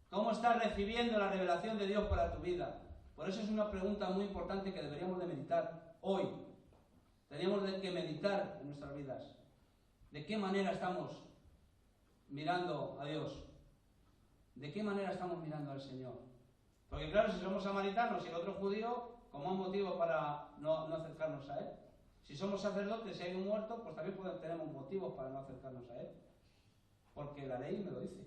¿Cómo estás recibiendo la revelación de Dios para tu vida? Por eso es una pregunta muy importante que deberíamos de meditar hoy. Teníamos que meditar en nuestras vidas. ¿De qué manera estamos mirando a Dios? ¿De qué manera estamos mirando al Señor? Porque claro, si somos samaritanos y el otro judío, como un motivo para no acercarnos a Él. Si somos sacerdotes y hay un muerto, pues también tenemos motivos para no acercarnos a Él. Porque la ley me lo dice.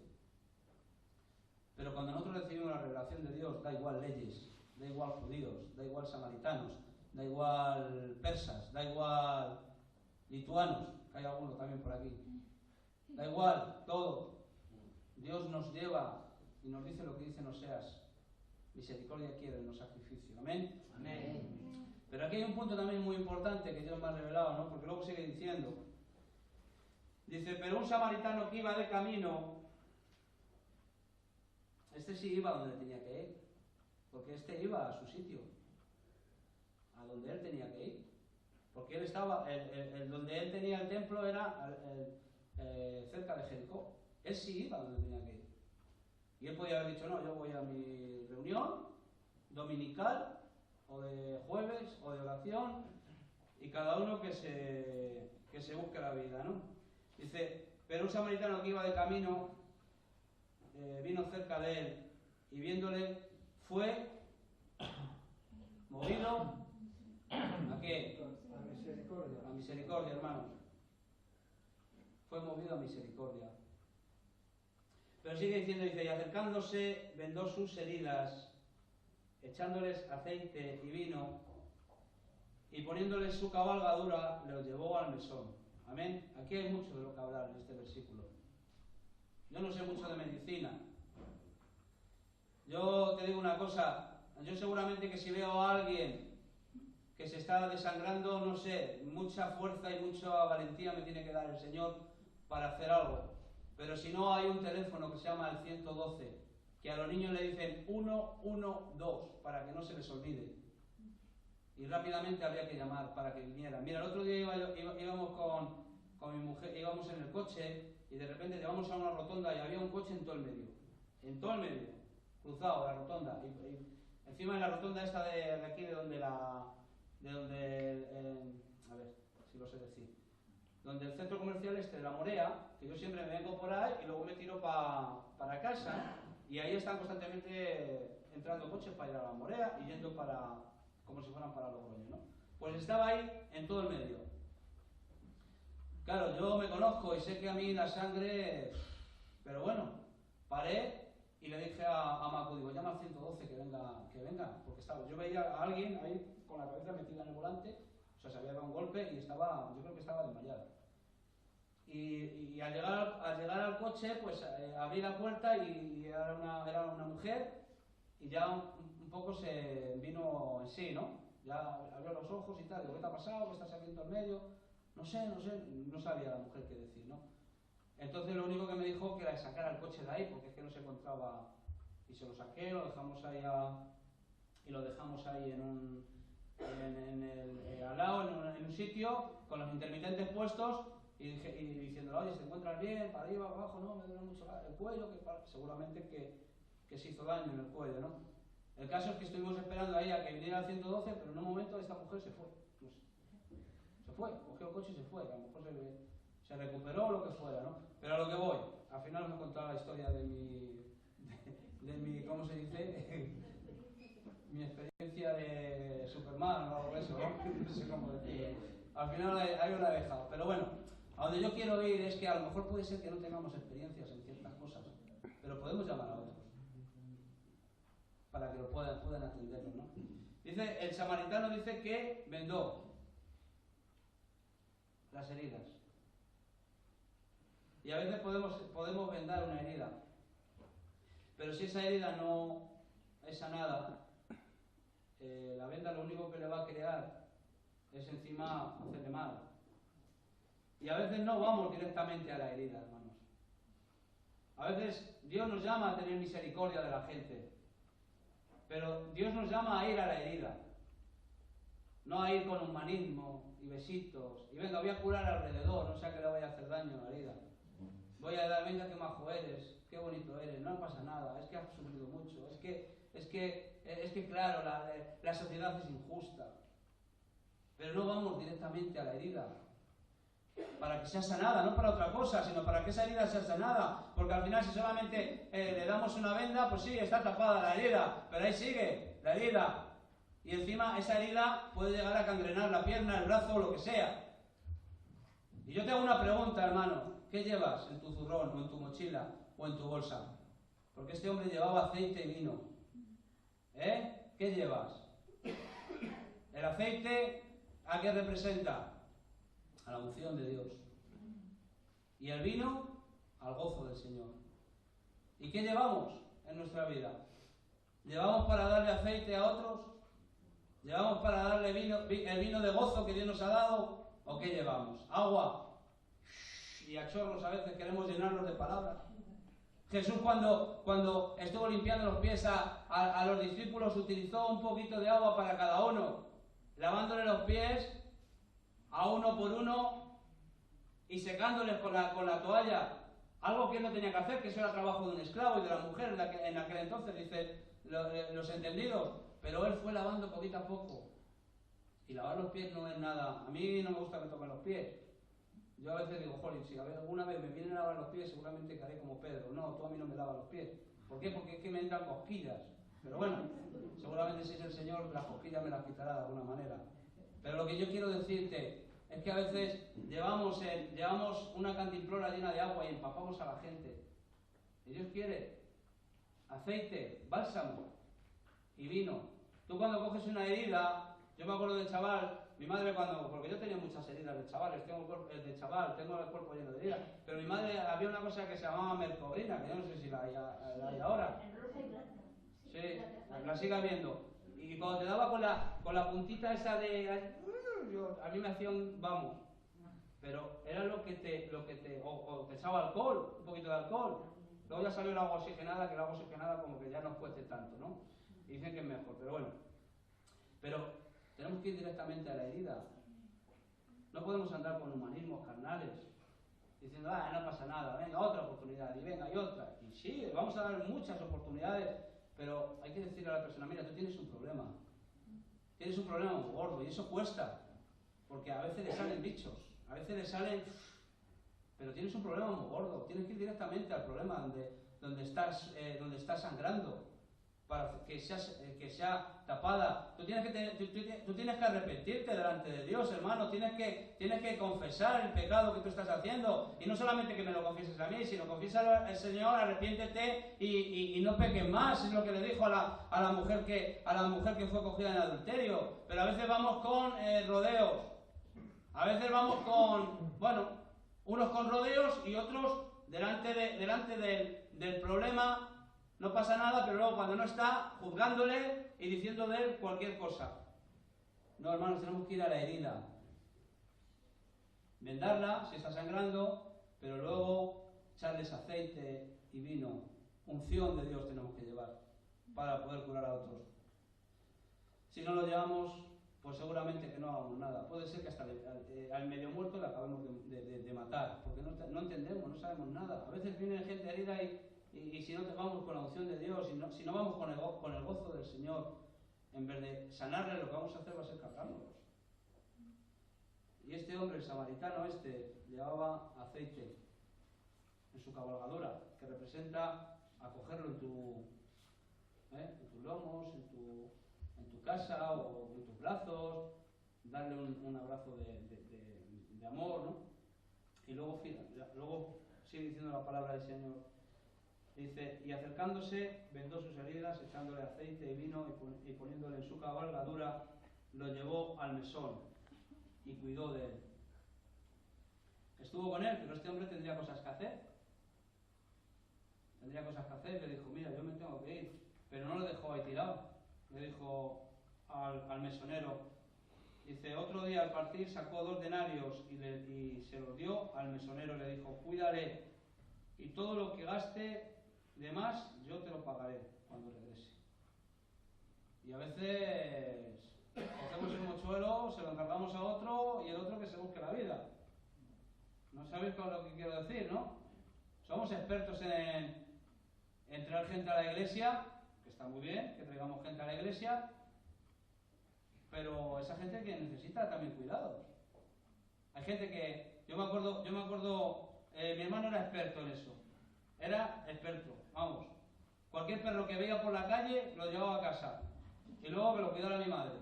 Pero cuando nosotros recibimos la revelación de Dios, da igual leyes, da igual judíos, da igual samaritanos, da igual persas, da igual lituanos, que hay algunos también por aquí. Da igual, todo. Dios nos lleva y nos dice lo que dice no seas. Misericordia quiere, no sacrificio. Amén.
Amén.
Pero aquí hay un punto también muy importante que Dios me ha revelado, ¿no? Porque luego sigue diciendo. Dice, pero un samaritano que iba de camino, este sí iba donde tenía que ir. Porque este iba a su sitio. A donde él tenía que ir. Porque él estaba, donde él tenía el templo era cerca de Jericó. Él sí iba donde tenía que ir. Y él podía haber dicho, no, yo voy a mi reunión dominical, o de jueves, o de oración, y cada uno que se busque la vida, ¿no? Dice, pero un samaritano que iba de camino, vino cerca de él, y viéndole, fue movido, ¿a qué?
La misericordia.
A misericordia, hermanos. Fue movido a misericordia. Pero sigue diciendo, dice, y acercándose, vendó sus heridas, echándoles aceite y vino, y poniéndoles su cabalgadura, los llevó al mesón. Amén. Aquí hay mucho de lo que hablar en este versículo. Yo no sé mucho de medicina. Yo te digo una cosa, yo seguramente que si veo a alguien que se está desangrando, no sé, mucha fuerza y mucha valentía me tiene que dar el Señor para hacer algo. Pero si no, hay un teléfono que se llama el 112, que a los niños le dicen 112 para que no se les olvide. Y rápidamente habría que llamar para que vinieran. Mira, el otro día íbamos con mi mujer, íbamos en el coche y de repente llegamos a una rotonda y había un coche en todo el medio, cruzado la rotonda. Y encima de la rotonda esta de aquí, a ver si lo sé decir, donde el centro comercial de la Morea, que yo siempre me vengo por ahí y luego me tiro para casa, y ahí están constantemente entrando coches para ir a la Morea y yendo como si fueran para Logroño, ¿no? Pues estaba ahí en todo el medio. Claro, yo me conozco y sé que a mí la sangre... Pero bueno, paré y le dije a Macu, digo, llama al 112 que venga, porque yo veía a alguien ahí con la cabeza metida en el volante, o sea, se había dado un golpe y yo creo que estaba desmayado. Y al llegar al coche, pues abrí la puerta y era una mujer y ya un poco se vino en sí, ¿no? Ya abrió los ojos y tal, digo, ¿qué te ha pasado? ¿Qué estás haciendo en medio? No sé, no sabía la mujer qué decir, ¿no? Entonces lo único que me dijo que era sacar el coche de ahí, porque es que no se encontraba, y se lo saqué, lo dejamos ahí al lado, en un sitio, con los intermitentes puestos, y diciéndole, oye, ¿se encuentras bien? ¿Para arriba, para abajo? No, me duele mucho el cuello, seguramente que se hizo daño en el cuello, ¿no? El caso es que estuvimos esperando ahí a que viniera el 112, pero en un momento esta mujer se fue, no sé. Se fue, cogió el coche y se fue, a lo mejor se recuperó o lo que fuera, ¿no? Pero a lo que voy, al final os he contado la historia de mi ¿cómo se dice? Mi experiencia de Superman o algo de eso, ¿no? No sé cómo decirlo. Al final ahí os la he dejado. Pero bueno, a donde yo quiero ir es que a lo mejor puede ser que no tengamos experiencias en ciertas cosas, pero podemos llamar a otros para que lo puedan atenderlo, ¿no? Dice, el samaritano dice que vendó las heridas. Y a veces podemos vendar una herida, pero si esa herida no es sanada, la venda lo único que le va a crear es encima hacerle mal. Y a veces no vamos directamente a la herida, hermanos. A veces Dios nos llama a tener misericordia de la gente, pero Dios nos llama a ir a la herida, no a ir con humanismo y besitos, y venga, voy a curar alrededor, no sea que le vaya a hacer daño a la herida. Voy a dar, venga, qué majo eres, qué bonito eres, no pasa nada, es que has sufrido mucho, es que claro, la sociedad es injusta. Pero no vamos directamente a la herida, para que sea sanada, no para otra cosa, sino para que esa herida sea sanada, porque al final si solamente le damos una venda, pues sí, está tapada la herida, pero ahí sigue la herida, y encima esa herida puede llegar a gangrenar la pierna, el brazo, o lo que sea. Y yo te hago una pregunta, hermano, ¿qué llevas en tu zurrón, o en tu mochila, o en tu bolsa? Porque este hombre llevaba aceite y vino. ¿Qué llevas? El aceite, ¿a qué representa? A la unción de Dios. Y el vino, al gozo del Señor. ¿Y qué llevamos en nuestra vida? ¿Llevamos para darle aceite a otros? ¿Llevamos para darle el vino de gozo que Dios nos ha dado? ¿O qué llevamos? ¿Agua? Y a chorros a veces queremos llenarlos de palabras. Jesús cuando estuvo limpiando los pies a los discípulos utilizó un poquito de agua para cada uno, lavándole los pies a uno por uno y secándoles con la toalla, algo que él no tenía que hacer, que eso era trabajo de un esclavo y de la mujer en aquel entonces, dice los entendidos, pero él fue lavando poquito a poco. Y lavar los pies no es nada, a mí no me gusta que me toquen los pies. Yo a veces digo, jolín, si alguna vez me vienen a lavar los pies, seguramente que haré como Pedro. No, tú a mí no me lavas los pies. ¿Por qué? Porque es que me entran cosquillas. Pero bueno, seguramente si es el Señor, las cosquillas me las quitará de alguna manera. Pero lo que yo quiero decirte es que a veces llevamos una cantimplora llena de agua y empapamos a la gente. Y Dios quiere aceite, bálsamo y vino. Tú cuando coges una herida, yo me acuerdo del chaval, mi madre porque yo tenía muchas heridas de chavales, tengo el cuerpo lleno de heridas, pero mi madre había una cosa que se llamaba mercobrina, que yo no sé si la hay ahora. Sí, la sigue habiendo. Y cuando te daba con la puntita esa a mí me hacía vamos, pero era lo que te echaba alcohol, un poquito de alcohol. Luego ya salió el agua oxigenada, que el agua oxigenada como que ya no cueste tanto, ¿no? Y dicen que es mejor, pero bueno. Pero tenemos que ir directamente a la herida. No podemos andar con humanismos carnales, diciendo, no pasa nada, venga, otra oportunidad, y venga, y otra. Y sí, vamos a dar muchas oportunidades, pero hay que decirle a la persona, mira, tú tienes un problema muy gordo, y eso cuesta, porque a veces le salen bichos, a veces le salen, pero tienes un problema muy gordo, tienes que ir directamente al problema donde estás sangrando. para que sea tapada. Tú tienes que arrepentirte delante de Dios, hermano. Tienes que confesar el pecado que tú estás haciendo. Y no solamente que me lo confieses a mí, sino confiésalo al Señor, arrepiéntete y no peques más. Es lo que le dijo a la mujer que fue cogida en adulterio. Pero a veces vamos con rodeos. A veces vamos unos con rodeos y otros delante del problema. No pasa nada, pero luego cuando no está, juzgándole y diciendo de él cualquier cosa. No, hermanos, tenemos que ir a la herida. Vendarla, si está sangrando, pero luego echarles aceite y vino. Unción de Dios tenemos que llevar para poder curar a otros. Si no lo llevamos, pues seguramente que no hagamos nada. Puede ser que hasta al medio muerto le acabemos de matar, porque no entendemos, no sabemos nada. A veces viene gente herida y si no te vamos con la unción de Dios, si no vamos con el gozo del Señor, en vez de sanarle, lo que vamos a hacer va a ser cargárnoslos. Y este hombre, el samaritano llevaba aceite en su cabalgadura, que representa acogerlo en tus lomos, en tu casa o en tus brazos, darle un abrazo de amor, ¿no? Y luego sigue diciendo la palabra del Señor. Dice, y acercándose, vendó sus heridas, echándole aceite y vino y poniéndole en su cabalgadura, lo llevó al mesón y cuidó de él. Estuvo con él, pero este hombre tendría cosas que hacer. Y le dijo, mira, yo me tengo que ir. Pero no lo dejó ahí tirado. Le dijo al mesonero, dice, otro día al partir sacó 2 denarios y se los dio al mesonero. Le dijo, cuídale y todo lo que gaste de más, yo te lo pagaré cuando regrese. Y a veces cogemos el mochuelo, se lo encargamos a otro y el otro que se busque la vida. ¿No sabéis con lo que quiero decir, no? Somos expertos en traer gente a la iglesia, que está muy bien, que traigamos gente a la iglesia, pero esa gente que necesita también cuidados. Hay gente que... Yo me acuerdo, mi hermano era experto en eso. Era experto, vamos. Cualquier perro que veía por la calle lo llevaba a casa. Y luego que lo cuidara mi madre.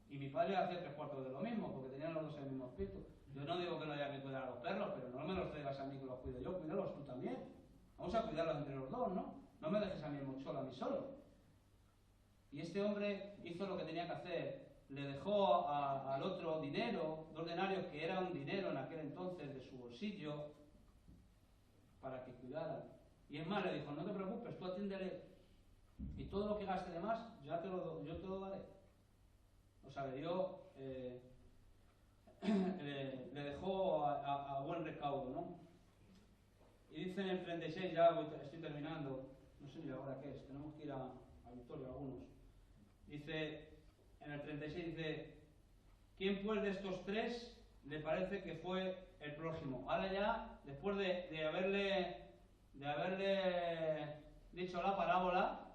Y mi padre hacía 3/4 de lo mismo, porque tenían los dos el mismo espíritu. Yo no digo que no haya que cuidar a los perros, pero no me los traigas a mí que los cuido yo, cuídalos tú también. Vamos a cuidarlos entre los dos, ¿no? No me dejes a mí solo, a mí solo. Y este hombre hizo lo que tenía que hacer. Le dejó al otro dinero, 2 denarios, que era un dinero en aquel entonces de su bolsillo, para que cuidara. Y es más, le dijo, no te preocupes, tú atiéndele y todo lo que gaste de más, yo te lo daré. O sea, le dio, le dejó a buen recaudo, ¿no? Y dice en el 36, ya estoy terminando, no sé ni ahora qué es, tenemos que ir a Victoria algunos. Dice, en el 36 dice, ¿quién pues de estos 3 le parece que fue el prójimo? Ahora ya, después de haberle dicho la parábola,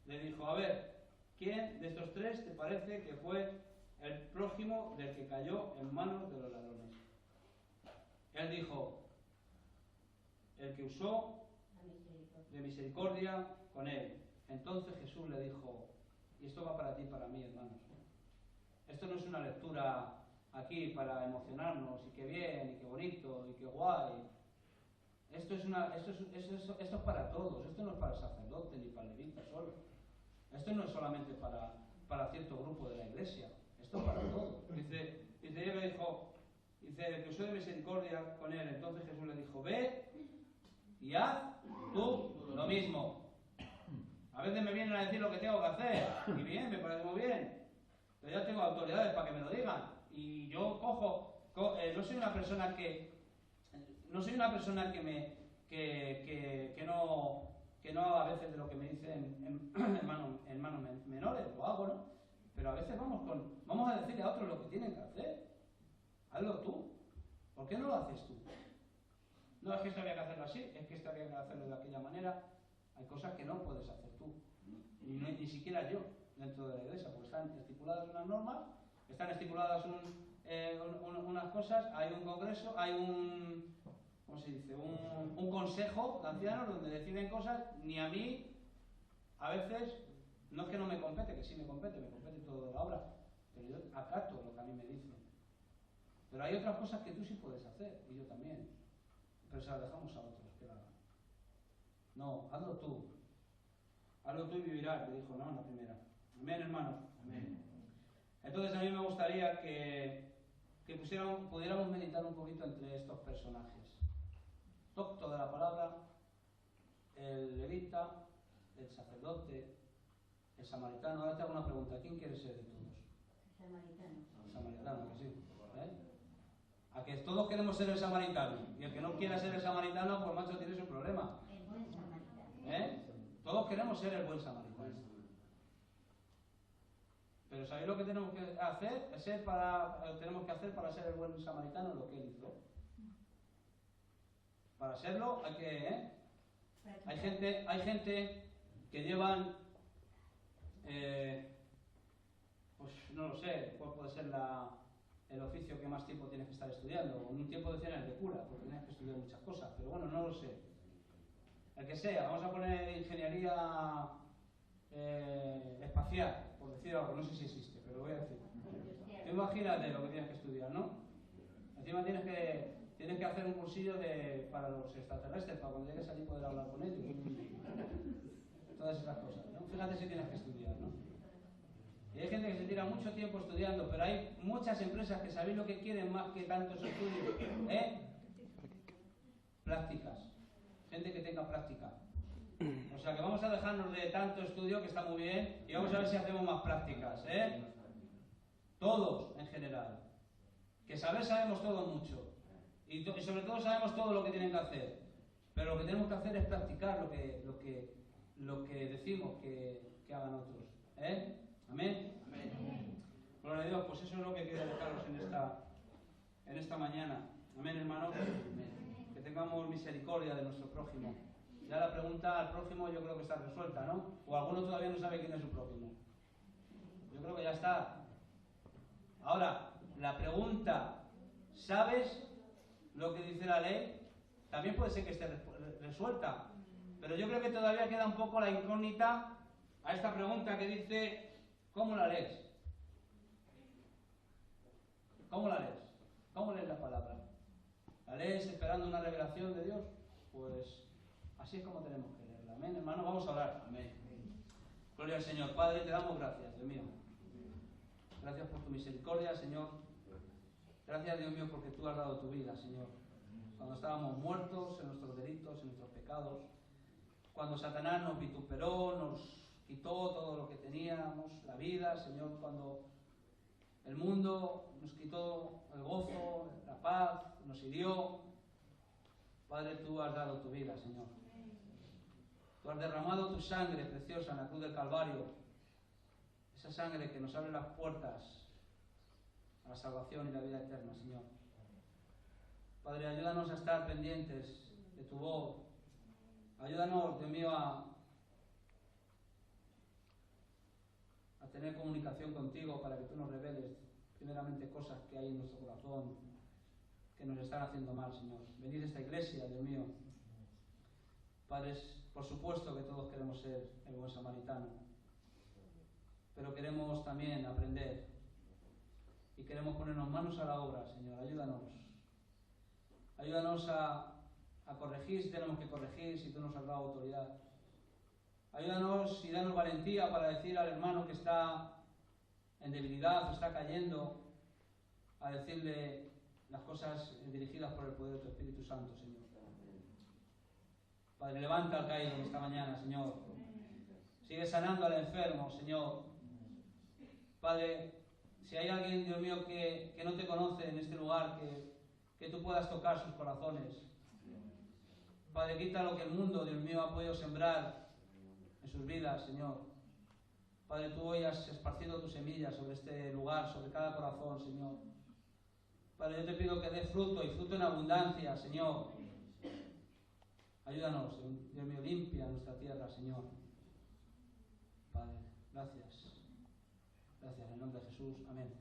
le dijo, a ver, ¿quién de estos 3 te parece que fue el prójimo del que cayó en manos de los ladrones? Él dijo, el que usó de misericordia con él. Entonces Jesús le dijo, y esto va para ti y para mí, hermanos. Esto no es una lectura aquí para emocionarnos, y qué bien, y qué bonito, y qué guay. Esto es para todos, esto no es para sacerdotes ni para levitas solo. Esto no es solamente para cierto grupo de la iglesia, esto es para todos. Dice, él le dijo, el que usó de misericordia con él. Entonces Jesús le dijo, ve y haz tú lo mismo. A veces me vienen a decir lo que tengo que hacer, y bien, me parece muy bien, pero ya tengo autoridades para que me lo digan. Y yo no soy una persona que no haga a veces de lo que me dicen en manos menores, lo hago, ¿no? Pero a veces vamos a decirle a otros lo que tienen que hacer. Hazlo tú. ¿Por qué no lo haces tú? No es que esto había que hacerlo así, es que esto había que hacerlo de aquella manera. Hay cosas que no puedes hacer tú, ni siquiera yo, dentro de la iglesia, porque están estipuladas unas normas, están estipuladas unas cosas, hay un congreso, hay un consejo de ancianos donde deciden cosas, ni a mí A veces, no es que no me compete, que sí me compete toda la obra, pero yo acato lo que a mí me dicen. Pero hay otras cosas que tú sí puedes hacer, y yo también, pero se las dejamos a otros que la hagan. No, hazlo tú y vivirás, le dijo, no, en la primera. Amén, hermanos.
Amén.
Entonces a mí me gustaría que pudiéramos meditar un poquito entre estos personajes. Docto de la palabra, el levita, el sacerdote, el samaritano. Ahora te hago una pregunta, ¿quién quiere ser de todos?
Samaritano.
El samaritano, que sí. A que todos queremos ser el samaritano, y el que no quiera ser el samaritano, pues macho, tiene su problema.
El buen samaritano.
Todos queremos ser el buen samaritano. Pero ¿sabéis lo que tenemos que hacer? Tenemos que hacer para ser el buen samaritano lo que él hizo. Para serlo hay que... Hay gente que llevan... pues no lo sé, cuál puede ser el oficio que más tiempo tienes que estar estudiando. En un tiempo decían el de cura, porque tienes que estudiar muchas cosas, pero bueno, no lo sé. El que sea, vamos a poner ingeniería espacial, por decir algo, no sé si existe, pero lo voy a decir. Tú imagínate lo que tienes que estudiar, ¿no? Encima tienes que hacer un cursillo para los extraterrestres, para cuando llegues allí poder hablar con ellos. Todas esas cosas, ¿no? Fíjate si tienes que estudiar, ¿no? Y hay gente que se tira mucho tiempo estudiando, pero hay muchas empresas que sabéis lo que quieren más que tantos estudios, prácticas. Gente que tenga práctica. O sea que vamos a dejarnos de tanto estudio, que está muy bien, y vamos a ver si hacemos más prácticas, Todos, en general. Que sabemos todo mucho. Y sobre todo sabemos todo lo que tienen que hacer. Pero lo que tenemos que hacer es practicar lo que decimos que hagan otros. ¿Amén?
Amén.
Gloria a Dios, pues eso es lo que quiero dejaros en esta mañana. Amén, hermanos. Que tengamos misericordia de nuestro prójimo. Ya la pregunta al prójimo yo creo que está resuelta, ¿no? O alguno todavía no sabe quién es su prójimo. Yo creo que ya está. Ahora, la pregunta, ¿sabes lo que dice la ley? También puede ser que esté resuelta. Pero yo creo que todavía queda un poco la incógnita a esta pregunta que dice, ¿cómo la lees? ¿Cómo la lees? ¿Cómo lees la palabra? ¿La lees esperando una revelación de Dios? Pues así es como tenemos que leerla. Amén, hermano, vamos a orar. Amén. Gloria al Señor. Padre, te damos gracias, Dios mío. Gracias por tu misericordia, Señor. Gracias, Dios mío, porque tú has dado tu vida, Señor. Cuando estábamos muertos en nuestros delitos, en nuestros pecados, cuando Satanás nos vituperó, nos quitó todo lo que teníamos, la vida, Señor, cuando el mundo nos quitó el gozo, la paz, nos hirió. Padre, tú has dado tu vida, Señor. Tú has derramado tu sangre preciosa en la cruz del Calvario. Esa sangre que nos abre las puertas a la salvación y la vida eterna, Señor. Padre, ayúdanos a estar pendientes de tu voz. Ayúdanos, Dios mío, a tener comunicación contigo para que tú nos reveles primeramente cosas que hay en nuestro corazón que nos están haciendo mal, Señor. Venid a esta iglesia, Dios mío. Padres, por supuesto que todos queremos ser el buen samaritano, pero queremos también aprender y queremos ponernos manos a la obra, Señor. Ayúdanos. Ayúdanos a corregir si tenemos que corregir, si tú nos has dado autoridad. Ayúdanos y danos valentía para decir al hermano que está en debilidad o está cayendo, a decirle las cosas dirigidas por el poder de tu Espíritu Santo, Señor. Padre, levanta al caído esta mañana, Señor. Sigue sanando al enfermo, Señor. Padre, si hay alguien, Dios mío, que no te conoce en este lugar, que tú puedas tocar sus corazones. Padre, quita lo que el mundo, Dios mío, ha podido sembrar en sus vidas, Señor. Padre, tú hoy has esparcido tu semilla sobre este lugar, sobre cada corazón, Señor. Padre, yo te pido que dé fruto y fruto en abundancia, Señor. Ayúdanos, Dios mío, limpia nuestra tierra, Señor. Padre, gracias. Gracias, en el nombre de Jesús. Amén.